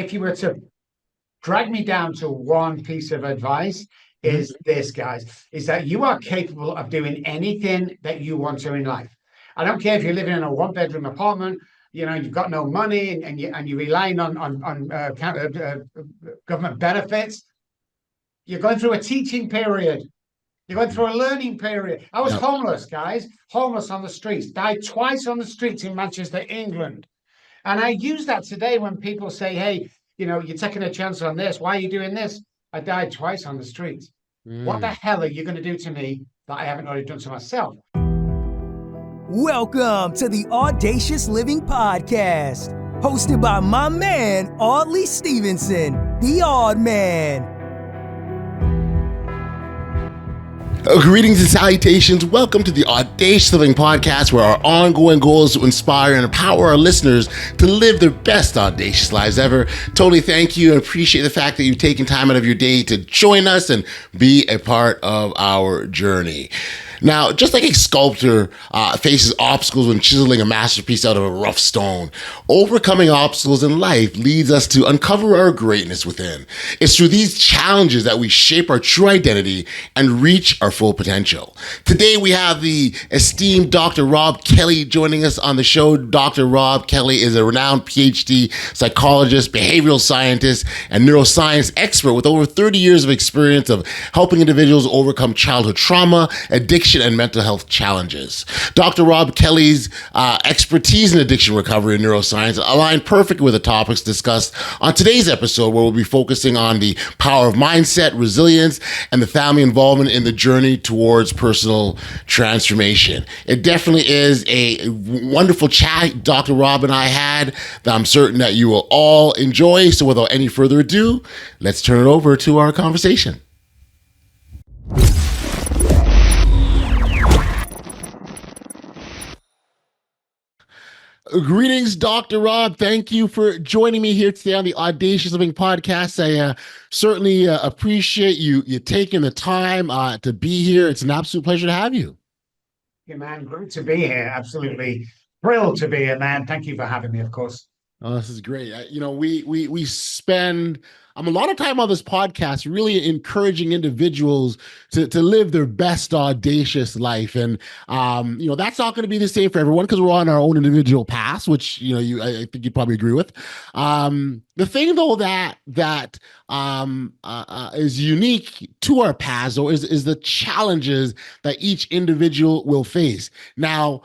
if you were to drag me down to one piece of advice, is this, guys, is that you are capable of doing anything that you want to in life. I don't care if you're living in a one-bedroom apartment, you've got no money and you're relying on government benefits. You're going through a teaching period. You're going through a learning period. I was homeless, guys, homeless on the streets, died twice on the streets in Manchester, England. And I use that today when people say, hey, you're taking a chance on this. Why are you doing this? I died twice on the streets. What the hell are you going to do to me that I haven't already done to myself? Welcome to the Audacious Living Podcast, hosted by my man, Audley Stephenson, the Odd Man. Greetings and salutations. Welcome to the Audacious Living Podcast, where our ongoing goal is to inspire and empower our listeners to live their best audacious lives ever. Totally thank you and appreciate the fact that you've taken time out of your day to join us and be a part of our journey. Now, just like a sculptor faces obstacles when chiseling a masterpiece out of a rough stone, overcoming obstacles in life leads us to uncover our greatness within. It's through these challenges that we shape our true identity and reach our full potential. Today, we have the esteemed Dr. Robb Kelly joining us on the show. Dr. Robb Kelly is a renowned PhD psychologist, behavioral scientist, and neuroscience expert with over 30 years of experience of helping individuals overcome childhood trauma, addiction, and mental health challenges. Dr. Robb Kelly's expertise in addiction recovery and neuroscience align perfectly with the topics discussed on today's episode, where we'll be focusing on the power of mindset, resilience, and the family involvement in the journey towards personal transformation. It definitely is a wonderful chat Dr. Robb and I had that I'm certain that you will all enjoy. So without any further ado, let's turn it over to our conversation. Greetings, Dr. Robb. Thank you for joining me here today on the Audacious Living Podcast. I certainly appreciate you taking the time to be here. It's an absolute pleasure to have you. Yeah, man, great to be here. Absolutely thrilled to be here, man. Thank you for having me, of course. Oh, this is great. We spend a lot of time on this podcast really encouraging individuals to live their best audacious life. And, that's not going to be the same for everyone because we're on our own individual paths, which, I think you'd probably agree with. The thing, though, that is unique to our paths, though, is the challenges that each individual will face. Now,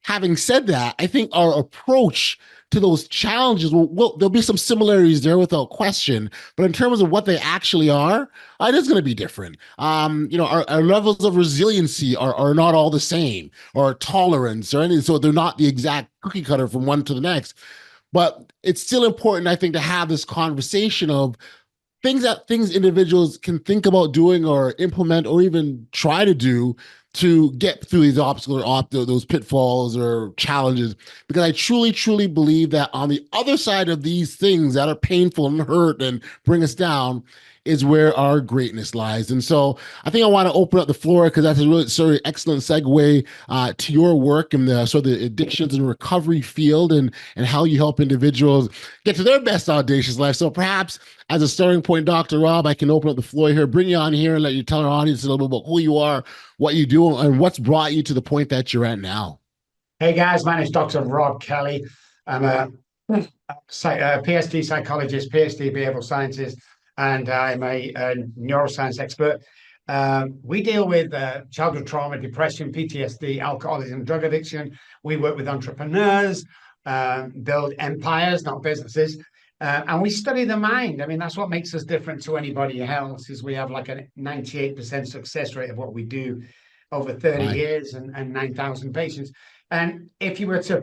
having said that, I think our approach to those challenges, there'll be some similarities there without question, but in terms of what they actually are, it is going to be different. Our levels of resiliency are not all the same, or tolerance, or anything. So they're not the exact cookie cutter from one to the next. But it's still important, I think, to have this conversation of things individuals can think about doing or implement or even try to do to get through these obstacles or those pitfalls or challenges, because I truly, truly believe that on the other side of these things that are painful and hurt and bring us down is where our greatness lies. And so I think I want to open up the floor, because that's a really sort of excellent segue to your work in the sort of the addictions and recovery field, and how you help individuals get to their best audacious life. So perhaps as a starting point, Dr. Robb, I can open up the floor here, bring you on here and let you tell our audience a little bit about who you are, what you do, and what's brought you to the point that you're at now. Hey, guys, my name is Dr. Robb Kelly. I'm a PhD psychologist, PhD behavioral scientist, and I'm a neuroscience expert. We deal with childhood trauma, depression, PTSD, alcoholism, drug addiction. We work with entrepreneurs, build empires, not businesses. And we study the mind. I mean, that's what makes us different to anybody else, is we have like a 98% success rate of what we do over 30 years and 9,000 patients. And if you were to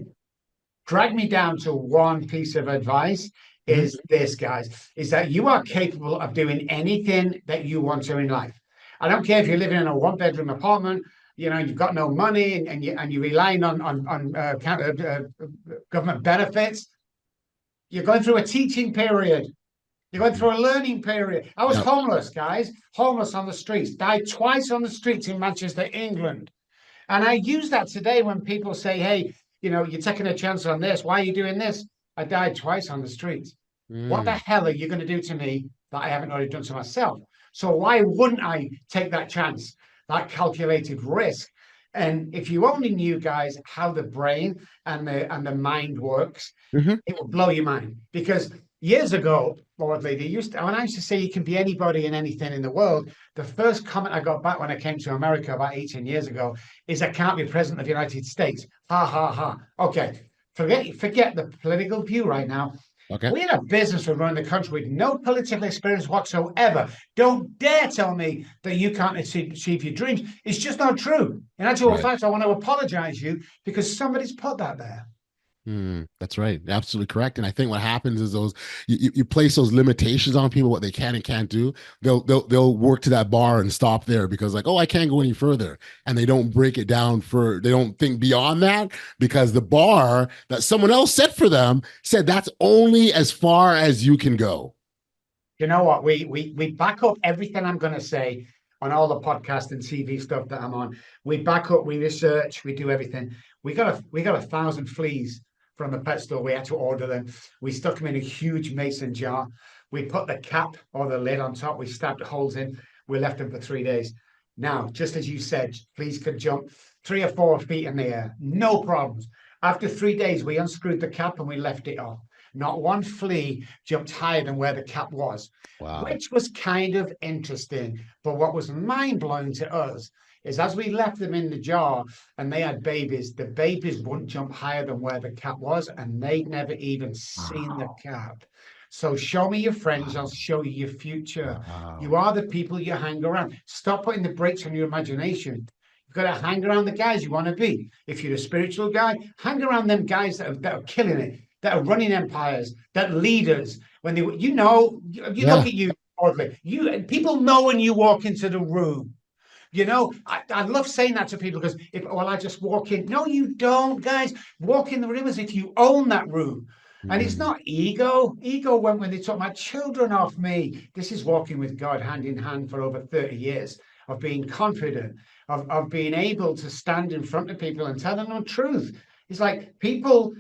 drag me down to one piece of advice, is this, guys, is that you are capable of doing anything that you want to in life. I don't care if you're living in a one-bedroom apartment, you've got no money and you're relying on government benefits. You're going through a teaching period. You're going through a learning period. I was homeless, guys, homeless on the streets, died twice on the streets in Manchester, England. And I use that today when people say, hey, you're taking a chance on this. Why are you doing this? I died twice on the streets. What the Mm. hell are you going to do to me that I haven't already done to myself? So why wouldn't I take that chance, that calculated risk? And if you only knew, guys, how the brain and the mind works, Hmm. it will blow your mind. Because years ago, Audley, when I used to say you can be anybody and anything in the world, the first comment I got back when I came to America about 18 years ago is, I can't be president of the United States. Ha ha ha. Okay. Forget the political view right now. Okay. We had a business for running the country with no political experience whatsoever. Don't dare tell me that you can't achieve your dreams. It's just not true. In actual Right. fact, I want to apologize to you because somebody's put that there. That's right. Absolutely correct. And I think what happens is you place those limitations on people, what they can and can't do. They'll work to that bar and stop there because like, oh, I can't go any further. And they don't break it down they don't think beyond that because the bar that someone else set for them said that's only as far as you can go. You know what? We back up everything I'm going to say on all the podcast and TV stuff that I'm on. We back up, we research, we do everything. We got 1,000 fleas from the pet store. We had to order them. We stuck them in a huge mason jar. We put the cap or the lid on top. We stabbed holes in. We left them for 3 days. Now, just as you said, fleas could jump 3 or 4 feet in the air, no problems. After 3 days, we unscrewed the cap and we left it off. Not one flea jumped higher than where the cap was, Wow. which was kind of interesting. But what was mind blowing to us is as we left them in the jar and they had babies, the babies wouldn't jump higher than where the cap was, and they'd never even seen the Wow. cap. So show me your friends, I'll Wow. show you your future. You Wow. are the people you hang around. Stop putting the brakes on your imagination. You've got to hang around the guys you want to be. If you're a spiritual guy, hang around them guys that are killing it, that are running empires, that leaders. When they, you look Yeah. at you, Audley. People know when you walk into the room. I love saying that to people because I just walk in. No, you don't, guys. Walk in the room as if you own that room. And it's Mm. not ego. Ego went when they took my children off me. This is walking with God hand in hand for over 30 years of being confident, of being able to stand in front of people and tell them the truth. It's like people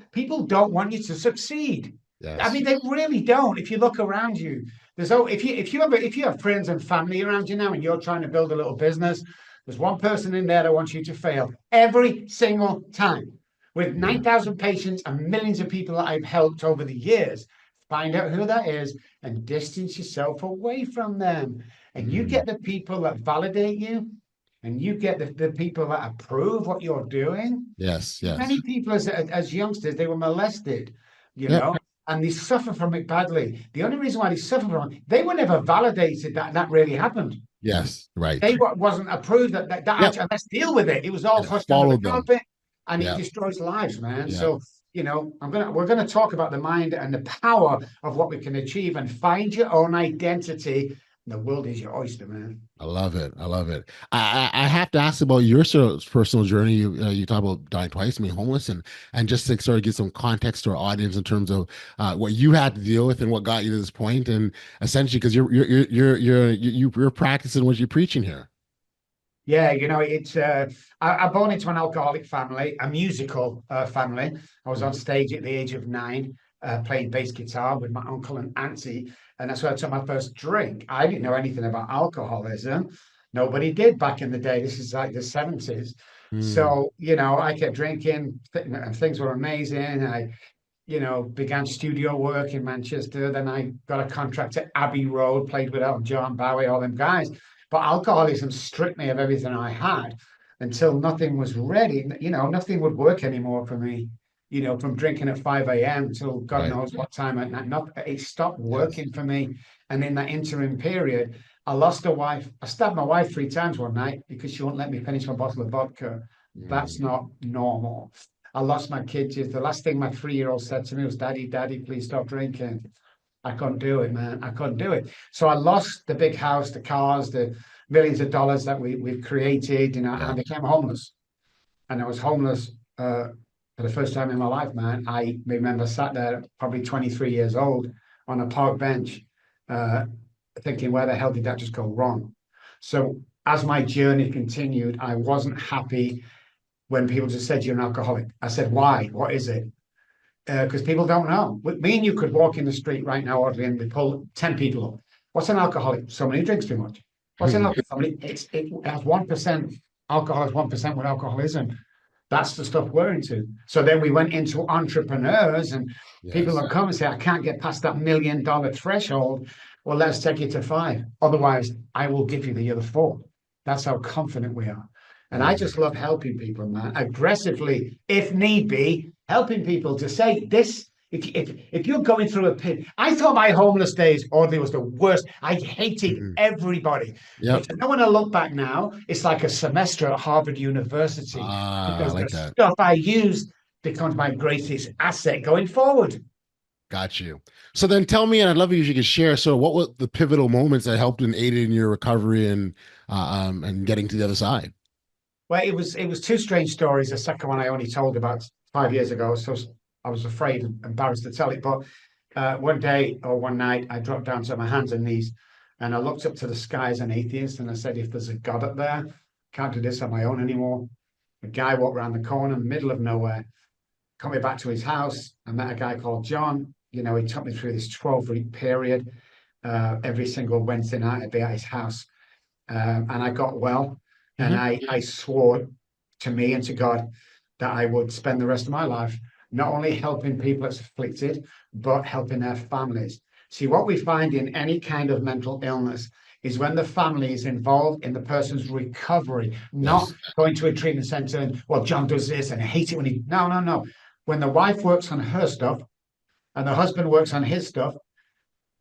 don't want you to succeed. I Yes. mean, they really don't. If you look around you, if you have friends and family around you now, and you're trying to build a little business, there's one person in there that wants you to fail every single time. With Yeah. 9,000 patients and millions of people that I've helped over the years, find out who that is and distance yourself away from them. And you Mm. get the people that validate you, and you get the people that approve what you're doing. Yes. Many Yes. people as youngsters, they were molested, you Yep. know, and they suffer from it badly. The only reason why they suffer from it, they were never validated that that really happened. Yes. Right. They wasn't approved that Yep. actually, let's deal with it. It was all And it hushed under the followed them. carpet, and it Yeah. destroys lives, man. Yeah. So, we're gonna talk about the mind and the power of what we can achieve and find your own identity. The world is your oyster, man. I love it. I love it. I have to ask about your sort of personal journey. You talk about dying twice, being homeless, and just to sort of get some context to our audience in terms of what you had to deal with and what got you to this point, and essentially because you're practicing what you're preaching here. Yeah, it's I'm born into an alcoholic family, a musical family. I was on stage at the age of 9, playing bass guitar with my uncle and auntie, and that's where I took my first drink. I didn't know anything about alcoholism. Nobody did back in the day. This is like the 70s. Mm. So, I kept drinking, and things were amazing. I began studio work in Manchester. Then I got a contract at Abbey Road, played with Elton John, Bowie, all them guys. But alcoholism stripped me of everything I had until nothing was ready. Nothing would work anymore for me. From drinking at 5 a.m. till God Right. knows what time at night. It stopped Yes. working for me. And in that interim period, I lost a wife. I stabbed my wife 3 times one night because she wouldn't let me finish my bottle of vodka. That's Mm. not normal. I lost my kids. The last thing my 3-year-old said to me was, "Daddy, Daddy, please stop drinking." I couldn't do it, man. I couldn't do it. So I lost the big house, the cars, the millions of dollars that we've created, and I Yeah. became homeless. And I was homeless for the first time in my life, man. I remember sat there, probably 23 years old, on a park bench, uh, thinking, where the hell did that just go wrong? So as my journey continued, I wasn't happy when people just said you're an alcoholic. I said, why? What is it? because people don't know. Me and you could walk in the street right now, Audley, and we pull 10 people up. What's an alcoholic? Somebody who drinks too much. What's an alcoholic? It has 1% alcohol, is 1% with alcoholism. That's the stuff we're into. So then we went into entrepreneurs, and people Yes. will come and say, I can't get past that $1 million threshold. Well, let's take it to 5. Otherwise, I will give you the other 4. That's how confident we are. And I just love helping people, man, aggressively, if need be, helping people to say this. If you're going through a pit, I thought my homeless days, Audley, was the worst. I hated everybody. Yep. But you know, when I look back now, it's like a semester at Harvard University, I because the like that. stuff I used becomes my greatest asset going forward. Got you. So then tell me, and I'd love if you could share. So what were the pivotal moments that helped and aided in your recovery and getting to the other side? Well, it was 2 strange stories. The second one I only told about 5 years ago, so I was afraid and embarrassed to tell it. But one day or one night, I dropped down to my hands and knees, and I looked up to the sky as an atheist, and I said, if there's a God up there, I can't do this on my own anymore. A guy walked around the corner, middle of nowhere, got me back to his house. I met a guy called John. You know, he took me through this 12-week period. Every single Wednesday night, I'd be at his house, and I got well. And I swore to me and to God that I would spend the rest of my life not only helping people that's afflicted, but helping their families. See, what we find in any kind of mental illness is when the family is involved in the person's recovery, not going to a treatment center and, well, John does this and I hate it when he, no. When the wife works on her stuff and the husband works on his stuff,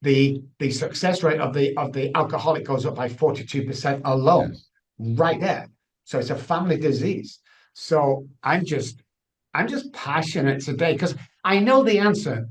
the success rate of the alcoholic goes up by 42% alone. Right there. So it's a family disease. So I'm just passionate today because I know the answer.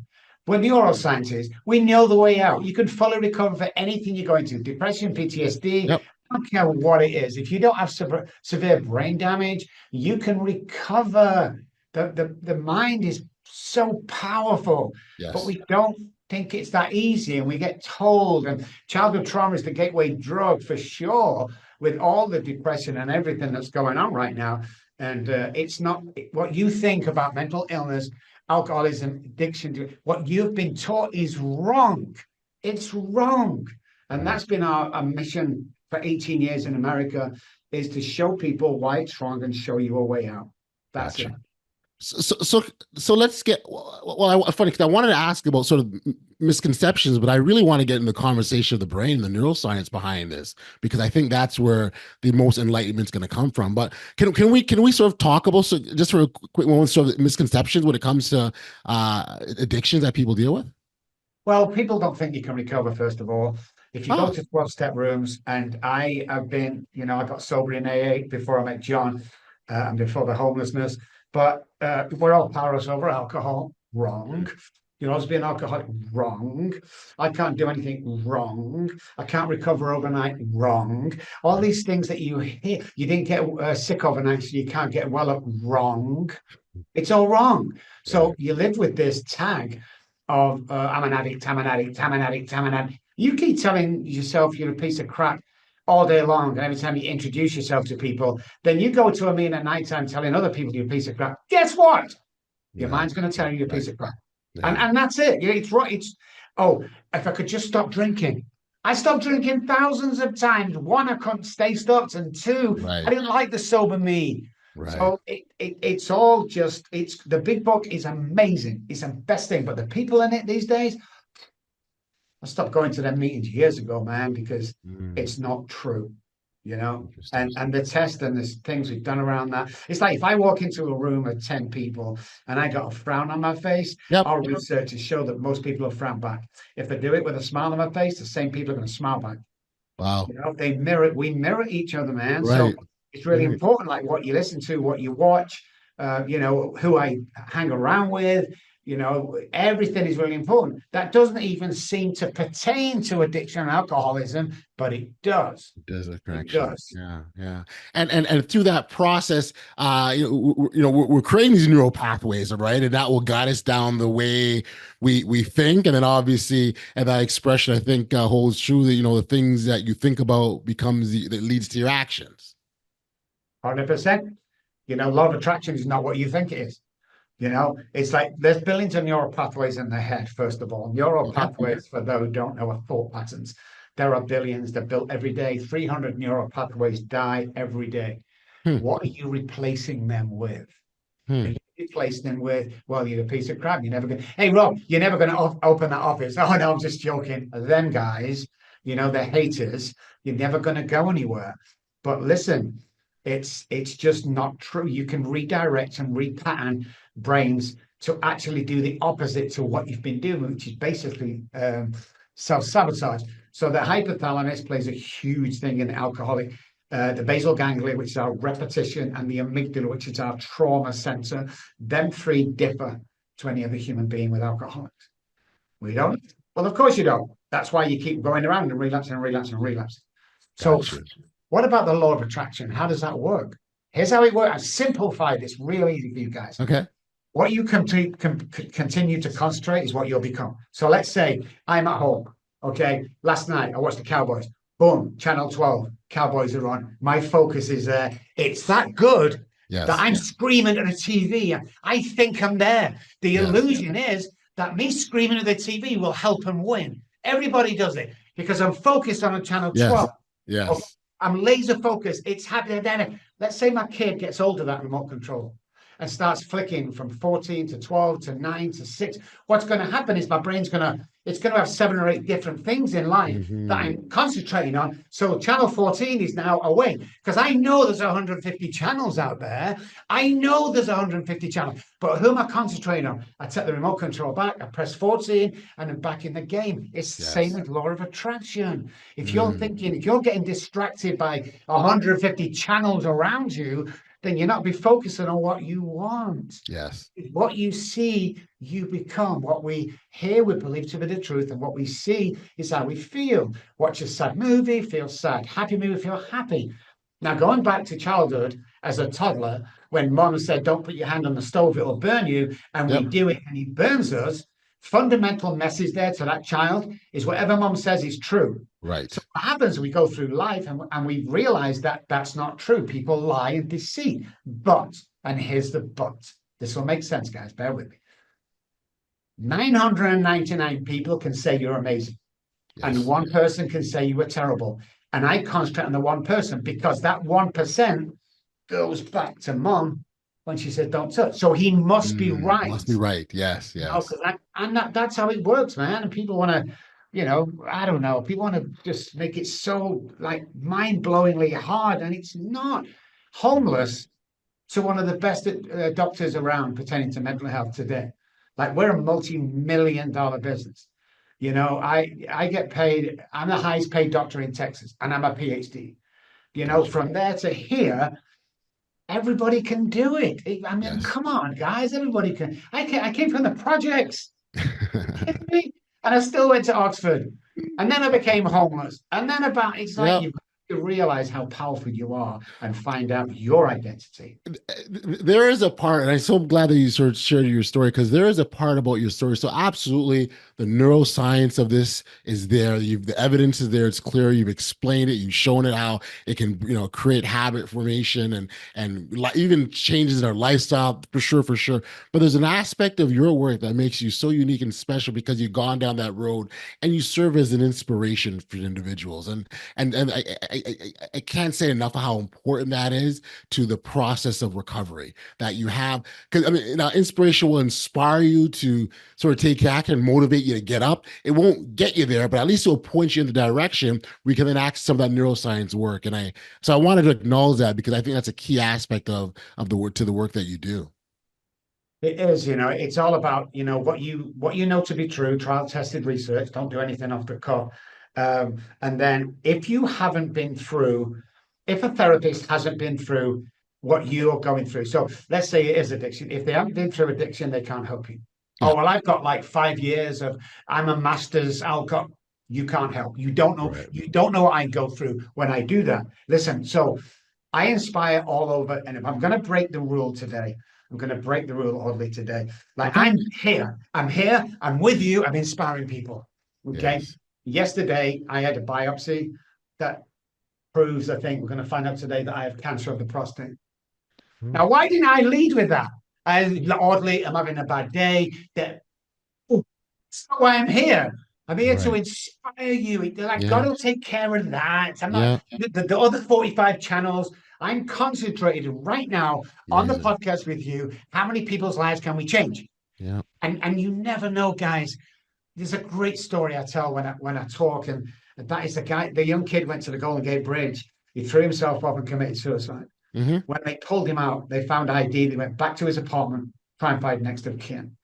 We're neuroscientists. We know the way out. You can fully recover for anything you're going to. Depression, PTSD, I don't care what it is. If you don't have severe brain damage, you can recover. The mind is so powerful, but we don't think it's that easy. And we get told, and childhood trauma is the gateway drug for sure, with all the depression and everything that's going on right now. And it's not what you think about mental illness, alcoholism, addiction. What you've been taught is wrong. It's wrong. And that's been our mission for 18 years in America, is to show people why it's wrong and show you a way out. That's it. So let's get, funny, because I wanted to ask about sort of misconceptions, but I really want to get in the conversation of the brain, the neuroscience behind this, because I think that's where the most enlightenment is going to come from. But can we sort of talk about, so just for a quick moment, sort of misconceptions when it comes to addictions that people deal with? Well, people don't think you can recover, first of all. If you go to 12-step rooms, and I have been, I got sober in AA before I met John, and before the homelessness. But we're all powerless over alcohol. Wrong. You're always being alcoholic. Wrong. I can't do anything. Wrong. I can't recover overnight. Wrong. All these things that you hear, you didn't get sick overnight, so you can't get well up. Wrong. It's all wrong. So you live with this tag of I'm an addict, I'm an addict, I'm an addict, I'm an addict. You keep telling yourself you're a piece of crap all day long, and every time you introduce yourself to people, then you go to a meeting at nighttime telling other people you're a piece of crap. Guess what? Your mind's going to tell you you're a piece of crap. And that's it. It's right. If I could just stop drinking. I stopped drinking thousands of times. 1, I couldn't stay stopped, and 2, I didn't like the sober me. So it's all just, the big book is amazing. It's the best thing, but the people in it these days, I stopped going to them meetings years ago, man, because it's not true, and the test and the things we've done around that. It's like if I walk into a room of 10 people and I got a frown on my face, our research has shown that most people will frown back. If they do it with a smile on my face, the same people are going to smile back. Wow. We mirror each other, man. So it's really important, like what you listen to, what you watch, who I hang around with. Everything is really important. That doesn't even seem to pertain to addiction and alcoholism, but it does. It does. It does. Yeah. And through that process, we're creating these neural pathways, right? And that will guide us down the way we think. And then obviously, and that expression, I think, holds true that, the things that you think about becomes that leads to your actions. 100%. Law of attraction is not what you think it is. It's like there's billions of neural pathways in the head, first of all. Neural Okay. pathways, for those who don't know, are thought patterns. There are billions. They're built every day. 300 neural pathways die every day. Hmm. What are you replacing them with? Hmm. And you replace them with, well, you're a piece of crap. You're never going to, hey, Rob, you're never going to open that office. Oh, no, I'm just joking. Them guys, they're haters. You're never going to go anywhere. But listen, it's just not true. You can redirect and repattern brains to actually do the opposite to what you've been doing, which is basically self-sabotage. So the hypothalamus plays a huge thing in alcoholic. The basal ganglia, which is our repetition, and the amygdala, which is our trauma center. Them three differ to any other human being with alcoholics. We don't. Well, of course you don't. That's why you keep going around and relapsing and relapsing and relapsing. So Gotcha. what about the law of attraction? How does that work? Here's how it works. I've simplified this real easy for you guys. Okay. What you continue to concentrate is what you'll become. So let's say I'm at home. Okay. Last night I watched the Cowboys. Boom, Channel 12. Cowboys are on. My focus is there. It's that good that I'm screaming at the TV. I think I'm there. The illusion is that me screaming at the TV will help them win. Everybody does it because I'm focused on a Channel 12. Yes. Okay, I'm laser focused. It's happening. Then let's say my kid gets hold of that remote control and starts flicking from 14 to 12 to 9 to 6. What's going to happen is my brain's going to have 7 or 8 different things in line that I'm concentrating on. So channel 14 is now away because I know there's 150 channels out there. I know there's 150 channels, but who am I concentrating on? I take the remote control back, I press 14, and I'm back in the game. It's the same with law of attraction. If you're thinking, if you're getting distracted by 150 channels around you, then you're not be focusing on what you want. Yes. What you see, you become. What we hear, we believe to be the truth, and what we see is how we feel. Watch a sad movie, feel sad. Happy movie, feel happy. Now, going back to childhood as a toddler, when mom said, don't put your hand on the stove, it'll burn you, and we do it and it burns us, fundamental message there to that child is whatever mom says is true. Right. So what happens, we go through life and we realize that that's not true. People lie and deceive. But, and here's the but, this will make sense, guys, bear with me. 999 people can say you're amazing. And one person can say you were terrible. And I concentrate on the one person because that 1% goes back to mom when she said don't touch. So he must be right. Must be right. Yes. That's how it works, man. And people want to, I don't know. People want to just make it so like mind-blowingly hard, and it's not. Homeless to one of the best doctors around pertaining to mental health today. Like, we're a multi-million-dollar business. I get paid. I'm the highest paid doctor in Texas, and I'm a PhD. From there to here, everybody can do it. I mean, come on, guys. Everybody can. I came from the projects. And I still went to Oxford. And then I became homeless. And then it's like you've got to realize how powerful you are and find out your identity. There is a part, and I'm so glad that you sort of shared your story, because there is a part about your story. So absolutely, the neuroscience of this is there. The evidence is there. It's clear. You've explained it. You've shown it how it can, create habit formation and even changes in our lifestyle, for sure. But there's an aspect of your work that makes you so unique and special because you've gone down that road and you serve as an inspiration for individuals. And I can't say enough of how important that is to the process of recovery that you have. Because inspiration will inspire you to sort of take action and motivate you to get up. It won't get you there, but at least it will point you in the direction where you can then access some of that neuroscience work. And so I wanted to acknowledge that because I think that's a key aspect of the work that you do. It is, it's all about, what you know to be true, trial tested research. Don't do anything off the cuff. And then if you haven't been through, if a therapist hasn't been through what you're going through. So let's say it is addiction. If they haven't been through addiction, they can't help you. Oh, well, I've got like 5 years of, I'm a master's alcohol. You can't help. You don't know. Right. You don't know what I go through when I do that. Listen, so I inspire all over. And if I'm going to break the rule today, I'm going to break the rule, Audley, today. Like, I'm here. I'm with you. I'm inspiring people. Okay. Yes. Yesterday, I had a biopsy that proves, we're going to find out today that I have cancer of the prostate. Now, why didn't I lead with that? Audley, I'm having a bad day. That That's not why I'm here. I'm here to Right. inspire you. Like, Yeah. God will take care of that. I'm not Yeah. the other 45 channels. I'm concentrated right now on the Amazing. podcast with you. How many people's lives can we change? Yeah. And you never know, guys. There's a great story I tell when I talk, and that is the young kid went to the Golden Gate Bridge. He threw himself off and committed suicide. Hmm. When they pulled him out, they found ID. They went back to his apartment, try and find next of kin.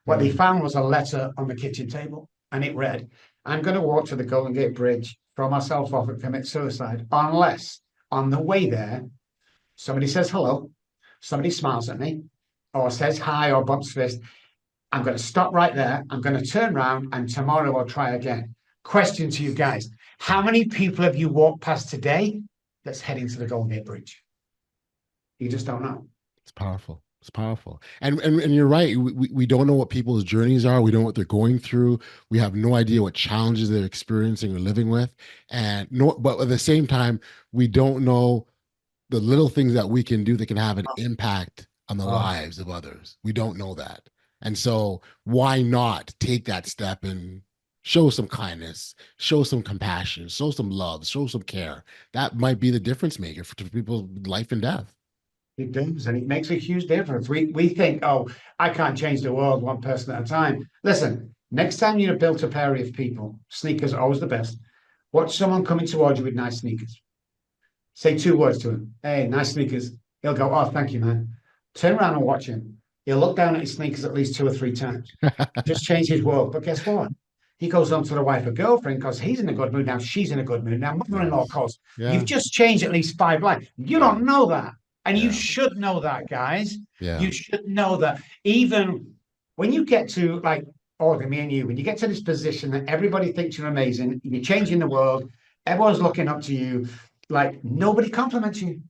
What they Mm. found was a letter on the kitchen table, and it read, "I'm going to walk to the Golden Gate Bridge, throw myself off and commit suicide, unless on the way there, somebody says hello, somebody smiles at me, or says hi or bumps fist. I'm going to stop right there. I'm going to turn around, and tomorrow I'll try again." Question to you guys. How many people have you walked past today that's heading to the Golden Gate Bridge? You just don't know. It's powerful. It's powerful. And you're right. We don't know what people's journeys are. We don't know what they're going through. We have no idea what challenges they're experiencing or living with. And no, but at the same time, we don't know the little things that we can do that can have an impact on the Oh, lives of others. We don't know that. And so why not take that step and show some kindness, show some compassion, show some love, show some care? That might be the difference maker for people's life and death. it does, and it makes a huge difference. We think, oh, I can't change the world one person at a time. Listen, next time you're built up area of people, sneakers are always the best. Watch someone coming towards you with nice sneakers. Say two words to him. Hey, nice sneakers. He'll go, oh, thank you, man. Turn around and watch him. He'll look down at his sneakers at least two or three times. Just change his world. But guess what? He goes on to the wife or girlfriend because he's in a good mood now. She's in a good mood now. Mother-in-law Yes. calls. Yeah. You've just changed at least 5 lives. You don't know that. And you Yeah. should know that, guys. Yeah. You should know that. Even when you get to like, oh, me and you, when you get to this position that everybody thinks you're amazing, you're changing the world, everyone's looking up to you, like nobody compliments you.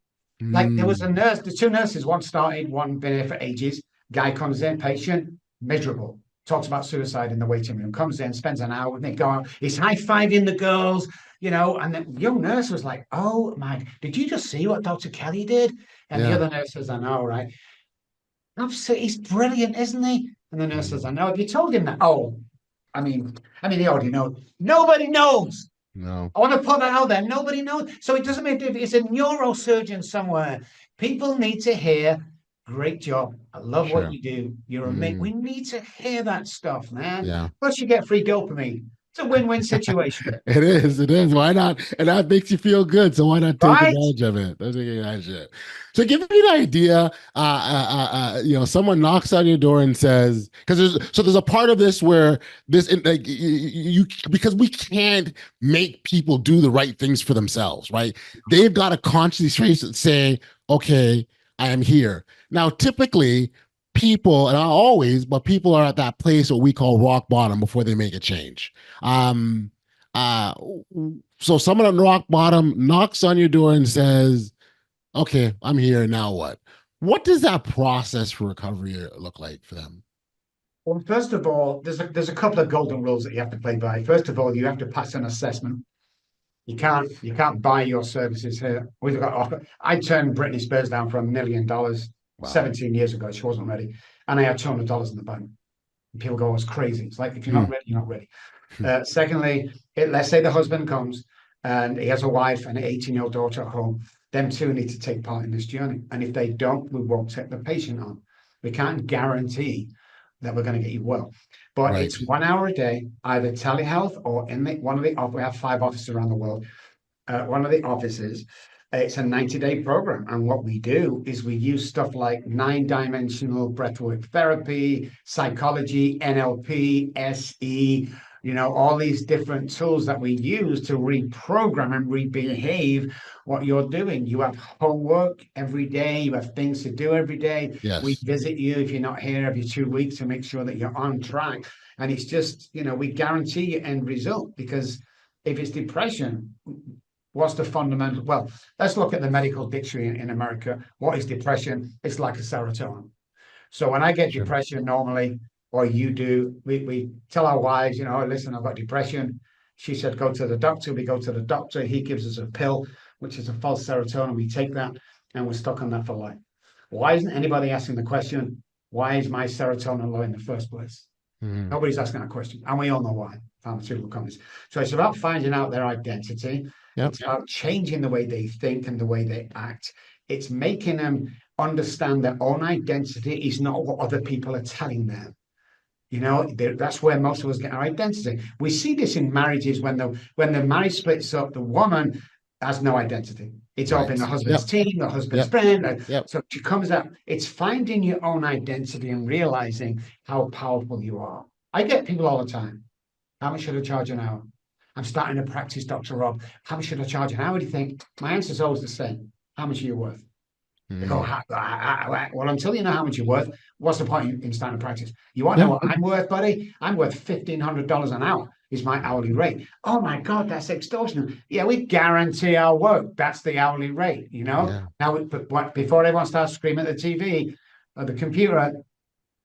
Like there was a Mm. nurse, the two nurses, one started, one been here for ages. Guy comes in, patient, miserable. Talks about suicide in the waiting room. Comes in, spends an hour with me. Going, he's high fiving the girls, And the young nurse was like, "Oh my, did you just see what Dr. Kelly did?" And the Yeah. other nurse says, "I know, right? Absolutely, he's brilliant, isn't he?" And the nurse says, "I Mm. know. Have you told him that?" Oh, they already know. Nobody knows. No. I want to put that out there. Nobody knows. So it doesn't make it's a neurosurgeon somewhere. People need to hear, great job. I love what Sure. you do. You're amazing. Mm. We need to hear that stuff, man. Yeah. Plus, you get free dopamine. It's a win-win situation, It is. It is. Why not? And that makes you feel good. So why not take right? advantage of it? Don't take advantage of it. So give me an idea. Someone knocks on your door and says, because there's a part of this where this like you because we can't make people do the right things for themselves, right? They've got to consciously say, okay, I am here. Now, typically, people, and not always, but people are at that place what we call rock bottom before they make a change. Um, uh, so someone on rock bottom knocks on your door and says, "Okay, I'm here. Now what?" What does that process for recovery look like for them? Well, first of all, there's a couple of golden rules that you have to play by. First of all, you have to pass an assessment. You can't buy your services here. We've got offer. I turned Britney Spears down for $1 million Wow. 17 years ago. She wasn't ready, and I had $200 in the bank. And people go, "It's crazy." It's like if you're Hmm. not ready, you're not ready. Secondly, let's say the husband comes and he has a wife and an 18-year-old daughter at home. Them two need to take part in this journey, and if they don't, we won't take the patient on. We can't guarantee that we're going to get you well, but Right. it's 1 hour a day, either telehealth or in one of the. We have 5 offices around the world. One of the offices. It's a 90-day program. And what we do is we use stuff like 9-dimensional breathwork therapy, psychology, NLP, SE, all these different tools that we use to reprogram and rebehave what you're doing. You have homework every day, you have things to do every day. We Yes. visit you if you're not here every 2 weeks to make sure that you're on track. And it's just, we guarantee your end result because if it's depression, what's the fundamental? Well, let's look at the medical dictionary in America. What is depression? It's like a serotonin. So when I get Sure. depression normally, or you do, we tell our wives, listen, I've got depression. She said, go to the doctor. We go to the doctor. He gives us a pill, which is a false serotonin. We take that and we're stuck on that for life. Why isn't anybody asking the question, Why is my serotonin low in the first place? Nobody's asking that question. And we all know why, pharmaceutical companies. So it's about finding out their identity. Yep. It's about changing the way they think and the way they act. It's making them understand their own identity is not what other people are telling them. You know, that's where most of us get our identity. We see this in marriages when the marriage splits up, the woman has no identity. It's all been the husband's team, the husband's friend. So she comes out. It's finding your own identity and realizing how powerful you are. I get people all the time. How much should I charge an hour? I'm starting to practice, Dr. Rob. How much should I charge an hour? Do you think? My answer is always the same. How much are you worth? They go, well, until you know how much you're worth, what's the point in starting to practice? You want to know what I'm worth, buddy? I'm worth $1,500 an hour is my hourly rate. Oh my God, that's extortionate. Yeah, we guarantee our work. That's the hourly rate, you know? Yeah. Now, but before everyone starts screaming at the TV or the computer,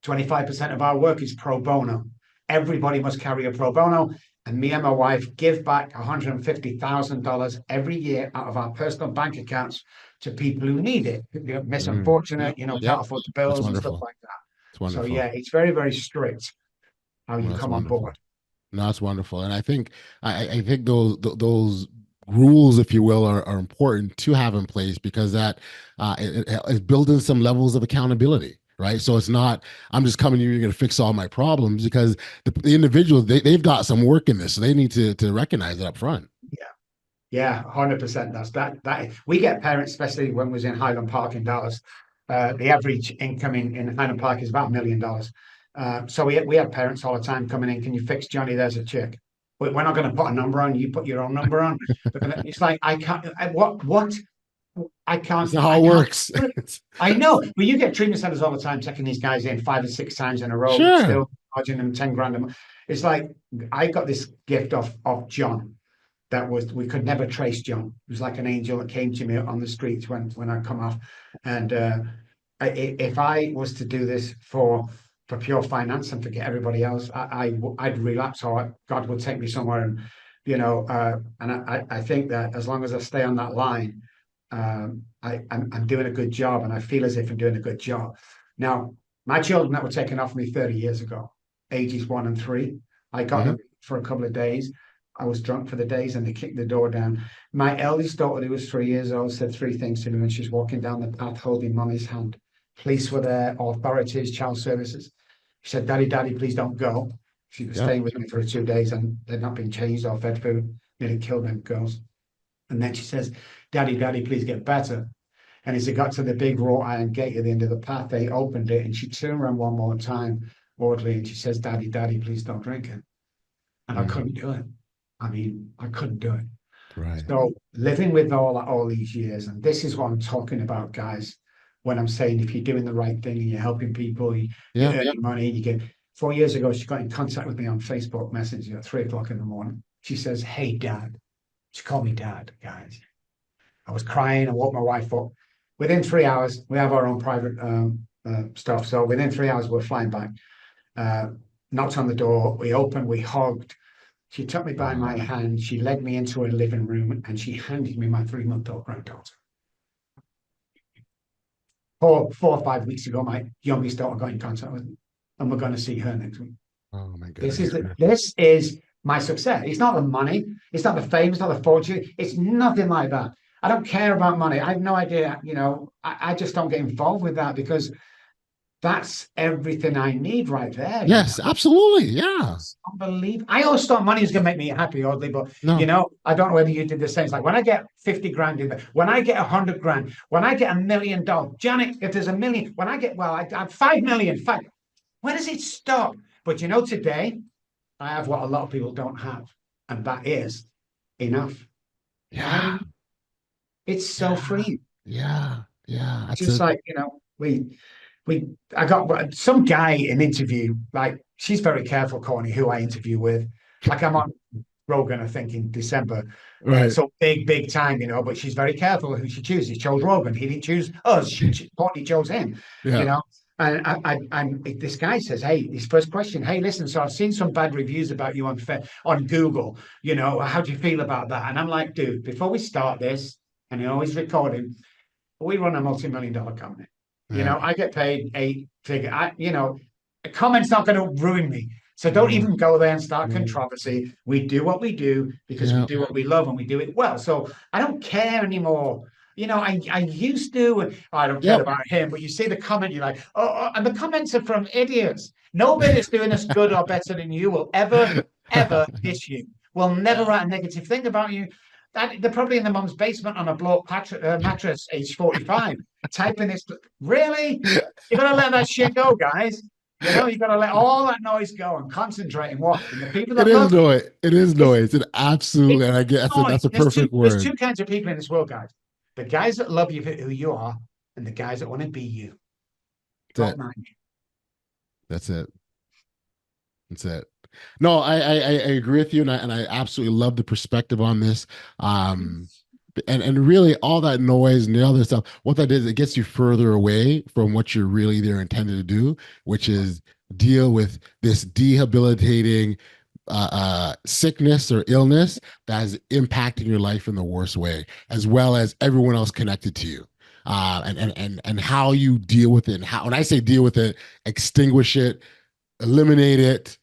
25% of our work is pro bono. Everybody must carry a pro bono. And me and my wife give back $150,000 every year out of our personal bank accounts to people who need it. Unfortunate, can't afford the bills and stuff like that. So yeah, it's very, very strict how you come on board. No, that's wonderful. And I think those rules, if you will, are important to have in place because that is building some levels of accountability. Right. So it's not, I'm just coming here, you're going to fix all my problems because the individuals, they've got some work in this. So they need to recognize it up front. Yeah, 100%. That's that. We get parents, especially when we was in Highland Park in Dallas. The average income in Highland Park is about $1 million. So we have parents all the time coming in. Can you fix Johnny? There's a check. We're not going to put a number on. You put your own number on. It's like I can't. What? I can't. That's not how it works. I know, but you get treatment centers all the time, checking these guys in 5 or 6 times in a row, still charging them 10 grand a month. It's like I got this gift of John. We could never trace John. It was like an angel that came to me on the streets when I come off. And if I was to do this for pure finance and forget everybody else, I'd relapse, or God would take me somewhere. And I think that as long as I stay on that line, I'm doing a good job, and I feel as if I'm doing a good job. Now, my children that were taken off me 30 years ago, ages 1 and 3, I got them for a couple of days. I was drunk for the days and they kicked the door down. My eldest daughter, who was 3 years old, said 3 things to me when she's walking down the path holding mommy's hand. Police were there, authorities, child services. She said, Daddy, please don't go. She was staying with me for 2 days and they'd not been changed or fed food. Nearly killed them girls. And then she says, Daddy, please get better. And as it got to the big wrought iron gate at the end of the path, they opened it and she turned around one more time, Audley, and she says, Daddy, please don't drink it. And I couldn't do it. I couldn't do it. Right. So living with all these years, and this is what I'm talking about, guys, when I'm saying if you're doing the right thing and you're helping people, you earn money, you get. 4 years ago, she got in contact with me on Facebook Messenger at 3 o'clock in the morning. She says, hey, Dad. She called me Dad, guys. I was crying. I woke my wife up. Within 3 hours, we have our own private stuff. So within 3 hours, we're flying back. Knocked on the door. We opened. We hugged. She took me by my hand. She led me into her living room and she handed me my 3-month-old granddaughter. 4 or 5 weeks ago, my youngest daughter got in contact with me, and we're going to see her next week. Oh my goodness! This is my success. It's not the money. It's not the fame. It's not the fortune. It's nothing like that. I don't care about money. I have no idea. I just don't get involved with that because that's everything I need right there. Yes, absolutely. Yeah. It's unbelievable. I always thought money was going to make me happy, Audley, but I don't know whether you did the same. It's like when I get 50 grand in there, when I get 100 grand, when I get $1 million, Janet, if there's $1 million, when I get, I have 5 million, where does it stop? But today I have what a lot of people don't have, and that is enough. Yeah. It's so free. Yeah. Yeah. It's just like, I got some guy in interview, like she's very careful, Courtney, who I interview with. Like I'm on Rogan, I think, in December. Right. So big time, but she's very careful who she chooses. She chose Rogan. He didn't choose us. Courtney chose him, And this guy says, hey, his first question, hey, listen, so I've seen some bad reviews about you on Google. How do you feel about that? And I'm like, dude, before we start this, and you're always recording, we run a multi-million-dollar company. You know, I get paid eight figure. A comment's not going to ruin me. So don't even go there and start controversy. We do what we do because we do what we love and we do it well. So I don't care anymore. I used to, and I don't care about him, but you see the comment, you're like, and the comments are from idiots. Nobody that's doing us good or better than you will ever diss you. Will never write a negative thing about you. They're probably in the mum's basement on a block mattress, age 45, typing this. Really? You got to let that shit go, guys. You got to let all that noise go and concentrate and what. And the people that love noise. It is noise. It absolutely. And I guess that's a perfect word. There's two kinds of people in this world, guys. The guys that love you for who you are, and the guys that want to be you. That's it. That's it. No, I agree with you, and I absolutely love the perspective on this. And really all that noise and the other stuff, what that is, it gets you further away from what you're really there intended to do, which is deal with this debilitating sickness or illness that is impacting your life in the worst way, as well as everyone else connected to you. And how you deal with it. And how, when I say deal with it, extinguish it, eliminate it,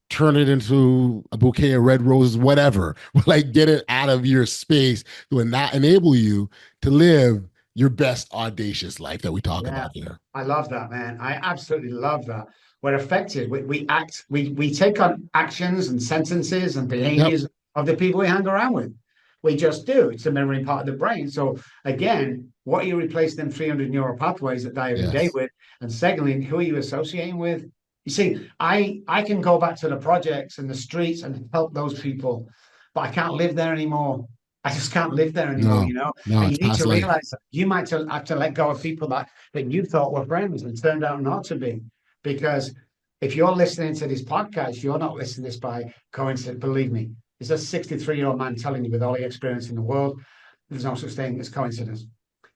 turn it into a bouquet of red roses, whatever, like get it out of your space to not enable you to live your best audacious life that we talk about here. I love that, man. I absolutely love that. We're affected. We act, we take on actions and sentences and behaviors of the people we hang around with. We just do. It's a memory part of the brain. So again, what are you replacing them 300 neural pathways that die every day with? And secondly, who are you associating with? You see, I can go back to the projects and the streets and help those people, but I can't live there anymore. I just can't live there anymore, and you need to realize that you might have to let go of people that you thought were friends and turned out not to be. Because if you're listening to this podcast, you're not listening to this by coincidence. Believe me, there's a 63-year-old man telling you with all the experience in the world, there's no such thing as coincidence.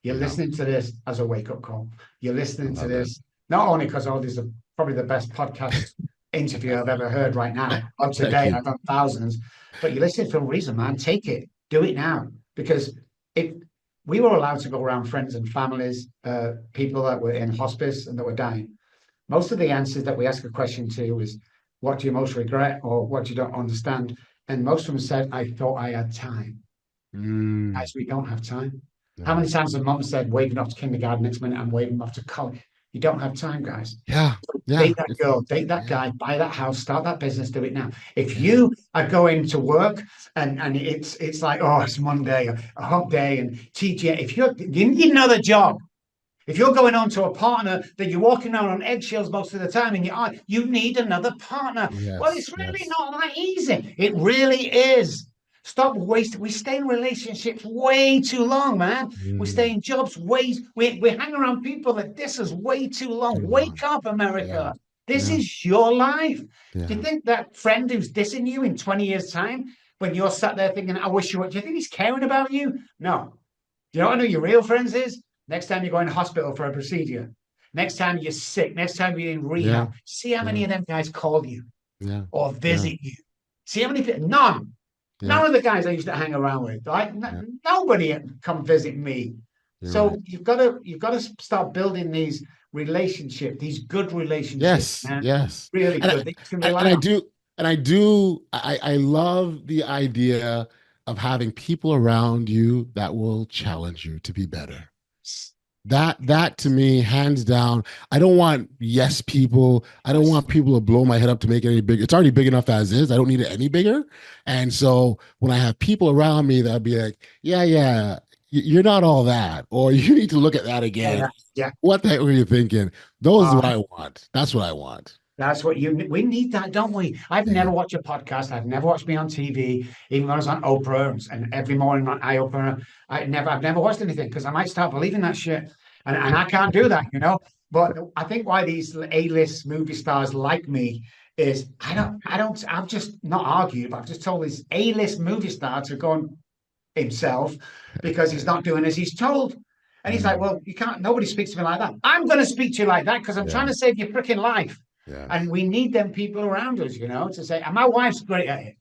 You're listening to this as a wake-up call. You're listening to this not only because this is probably the best podcast interview I've ever heard right now. Up to date, I've done thousands. But you listen for a reason, man. Take it. Do it now. Because if we were allowed to go around friends and families, people that were in hospice and that were dying, most of the answers that we ask a question to is, what do you most regret or what you don't understand? And most of them said, I thought I had time. Guys, we don't have time. How many times has mom said, waving off to kindergarten, next minute I'm waving off to college? You don't have time, guys. Date that girl, date that guy, buy that house, start that business, do it now. If you are going to work and it's like, it's Monday, a hot day, and TGA, if you need another job, if you're going on to a partner that you're walking around on eggshells most of the time and you need another partner. Well, it's really not that easy. It really is. Stop wasting. We stay in relationships way too long, man. We stay in jobs we hang around people that diss us way too long. Wake up, America. This is your life. Do you think that friend who's dissing you in 20 years' time, when you're sat there thinking, I wish you would, do you think he's caring about you? No. Do you know what I know your real friends is? Next time you're going to hospital for a procedure. Next time you're sick. Next time you're in rehab. See how many of them guys call you or visit you. See how many people? None. None of the guys I used to hang around with, right? Nobody come visit me. So you've got to start building these relationships, these good relationships. Yes. Really good. I love the idea of having people around you that will challenge you to be better. That to me, hands down, I don't want yes people. I don't want people to blow my head up to make it any bigger. It's already big enough as is. I don't need it any bigger. And so when I have people around me that'll be like, you're not all that, or you need to look at that again. What the heck were you thinking? Those is what I want. That's what I want. That's what we need that, don't we? I've never watched a podcast. I've never watched me on TV, even when I was on Oprah and every morning on Eye Opener. I've never watched anything because I might start believing that shit. And I can't do that, But I think why these A-list movie stars like me is I've just not argued, but I've just told this A-list movie star to go on himself because he's not doing as he's told. And he's like, well, you can't, nobody speaks to me like that. I'm going to speak to you like that because I'm trying to save your freaking life. And we need them people around us, to say, and my wife's great at it.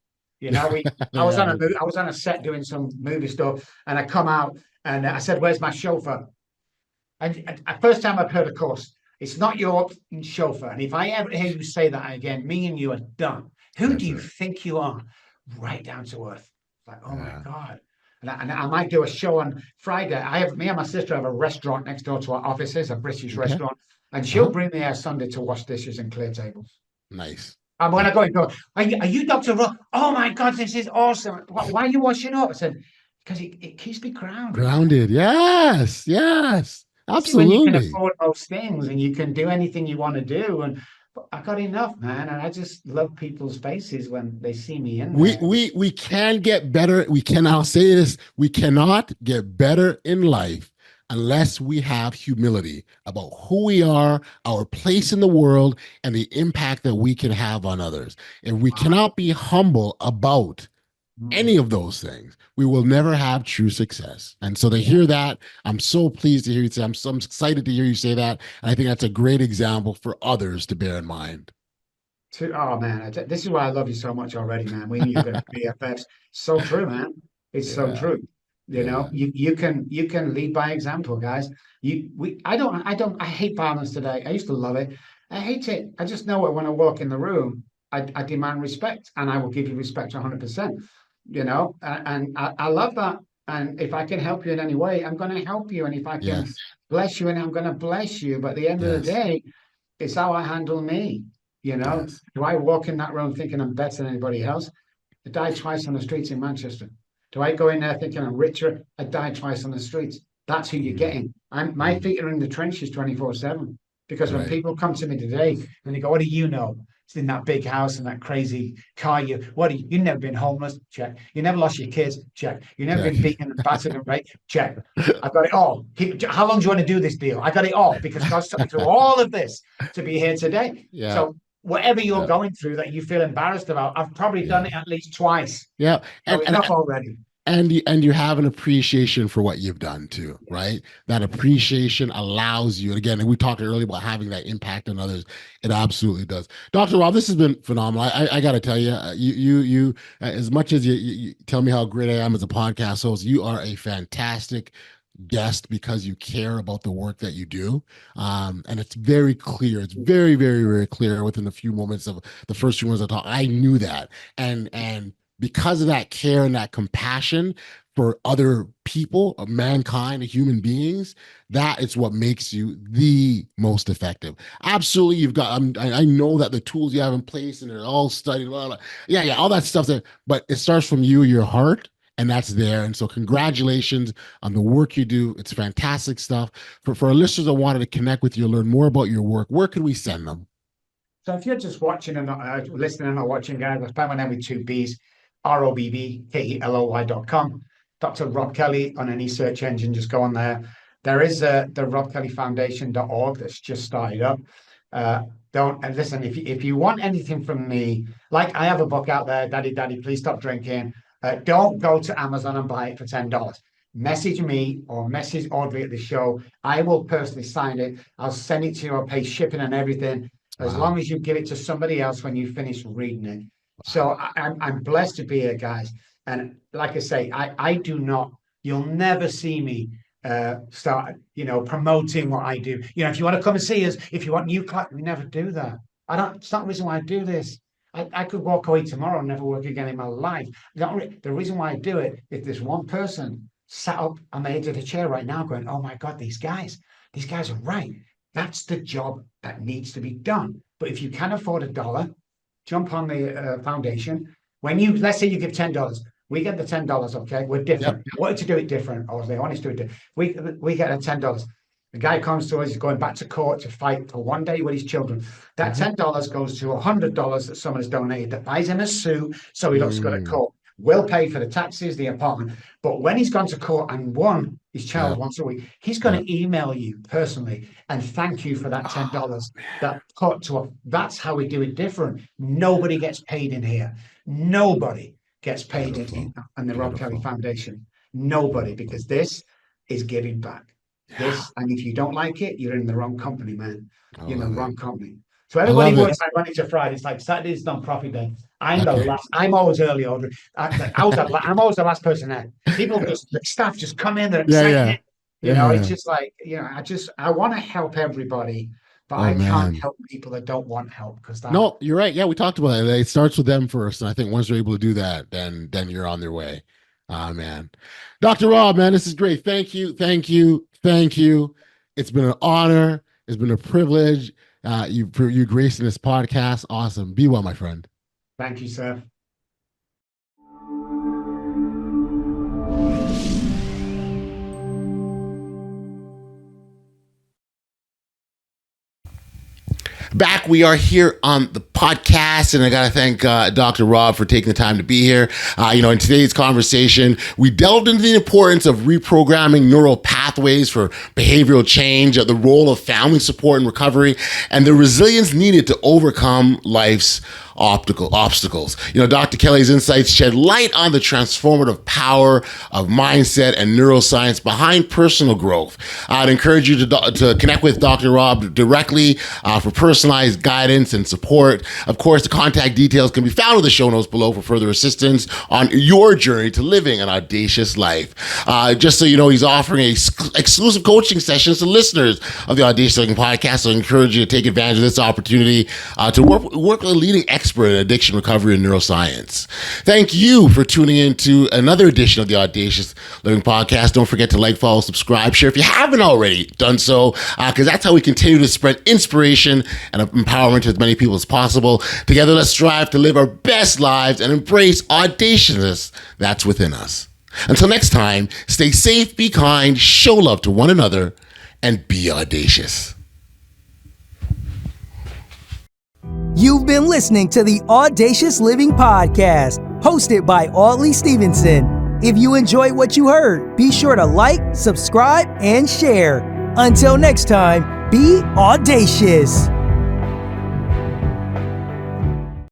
I was on a set doing some movie stuff and I come out and I said, where's my chauffeur? First time I've heard a course, it's not your chauffeur. And if I ever hear you say that again, me and you are done. Who do you think you are? Right down to earth. Like, oh my God. And I might do a show on Friday. Me and my sister have a restaurant next door to our offices, a British restaurant, and she'll bring me there Sunday to wash dishes and clear tables. Nice. And when I go, are you Dr. Robb? Oh my God, this is awesome. Why are you washing up? I said, because it keeps me grounded. Grounded. Yes. Yes. Absolutely. When you can afford those things and you can do anything you want to do. And I got enough, man. And I just love people's faces when they see me in there. We can get better. I'll say this, we cannot get better in life unless we have humility about who we are, our place in the world, and the impact that we can have on others. If we cannot be humble about any of those things, we will never have true success. And so to hear that, I'm so pleased to hear you say, I'm so excited to hear you say that. And I think that's a great example for others to bear in mind. Oh man, this is why I love you so much already, man. We knew you were going to be BFFs. So true, man. It's so true. You know, you can lead by example, guys. I hate violence today. I used to love it. I hate it. I just know it when I walk in the room. I demand respect, and I will give you respect 100%. You know, and I love that. And if I can help you in any way, I'm going to help you. And if I can bless you, and I'm going to bless you. But at the end of the day, it's how I handle me. You know, do I walk in that room thinking I'm better than anybody else? I died twice on the streets in Manchester. Do I go in there thinking I'm richer? I died twice on the streets. That's who you're getting. My feet are in the trenches 24/7. Because when people come to me today and they go, what do you know? It's in that big house and that crazy car. You've never been homeless? Check. You never lost your kids? Check. You've never been beaten and battered and raped? Check. I've got it all. How long do you want to do this deal? I got it all because God's took me through all of this to be here today. Yeah. So whatever you're going through that you feel embarrassed about, I've probably done it at least twice. Yeah. So enough already. And you have an appreciation for what you've done too, right? That appreciation allows you, and again, we talked earlier about having that impact on others. It absolutely does. Dr. Robb, this has been phenomenal. I got to tell you, you as much as you tell me how great I am as a podcast host, you are a fantastic guest because you care about the work that you do. And it's very clear. It's very, very, very clear within the few moments of the first few moments I talk. I knew that. And because of that care and that compassion for other people, of mankind, human beings, that is what makes you the most effective. Absolutely, you've got. I know that the tools you have in place and they're all studied. Blah, blah, yeah, all that stuff there. But it starts from you, your heart, and that's there. And so, congratulations on the work you do. It's fantastic stuff. For our listeners that wanted to connect with you, learn more about your work, where could we send them? So, if you're just watching and not listening and not watching, guys, I spell my name with two B's. ROBBKELOY.com. Dr. Robb Kelly on any search engine, just go on there. There is the RobbKellyFoundation.org that's just started up. And listen, if you want anything from me, like I have a book out there, Daddy, Please Stop Drinking. Don't go to Amazon and buy it for $10. Message me or message Audley at the show. I will personally sign it. I'll send it to you. I'll pay shipping and everything, as long as you give it to somebody else when you finish reading it. So I'm blessed to be here, guys. And like I say, I do not, you'll never see me start, promoting what I do. If you want to come and see us, if you want new clients, we never do that. It's not the reason why I do this. I could walk away tomorrow and never work again in my life. The reason why I do it, if there's one person sat up on the edge of the chair right now going, oh my God, these guys are right. That's the job that needs to be done. But if you can afford $1, jump on the foundation. Let's say you give $10, we get the $10. Okay, we're different. Yep. I wanted to do it different, or they want us to do it different. We get a $10. The guy comes to us, he's going back to court to fight for one day with his children. That $10 goes to $100 that someone has donated that buys him a suit so he looks good at court. We'll pay for the taxis, the apartment. But when he's gone to court and won his child once a week, he's going to email you personally and thank you for that $10 that put to up. That's how we do it different. Nobody gets paid in here. Nobody gets paid in the Robb Kelly Foundation. Nobody, because this is giving back. And if you don't like it, you're in the wrong company, man. You're in the wrong company. So everybody works like Monday to Friday. It's like Saturday's non-profit day. I'm the last. I'm always early, Audrey. I'm always the last person there. The staff just come in. They're excited. It's Yeah. just like, I want to help everybody, but Oh I can't man. help people that don't want help because that, No, you're right. Yeah, we talked about it. It starts with them first, and I think once they're able to do that, then you're on their way. Ah, man. Dr. Robb, man, this is great. Thank you, thank you, thank you. It's been an honor. It's been a privilege. For you gracing this podcast. Awesome. Be well, my friend. thank you, sir. Back, we are here on the podcast, and I got to thank Dr. Robb for taking the time to be here. In today's conversation, we delved into the importance of reprogramming neural pathways for behavioral change, the role of family support and recovery, and the resilience needed to overcome life's obstacles. Dr. Kelly's insights shed light on the transformative power of mindset and neuroscience behind personal growth. I'd encourage you to connect with Dr. Robb directly for personalized guidance and support. Of course, the contact details can be found in the show notes below for further assistance on your journey to living an audacious life. Just so you know, he's offering exclusive coaching sessions to listeners of the Audacious Living podcast. So I encourage you to take advantage of this opportunity to work with a leading expert in addiction recovery and neuroscience. Thank you for tuning in to another edition of the Audacious Living podcast. Don't forget to like, follow, subscribe, share if you haven't already done so, because that's how we continue to spread inspiration and empowerment to as many people as possible. Together, let's strive to live our best lives and embrace audaciousness that's within us. Until next time, stay safe, be kind, show love to one another, and be audacious. You've been listening to the Audacious Living Podcast, hosted by Audley Stephenson. If you enjoyed what you heard, be sure to like, subscribe, and share. Until next time, be audacious.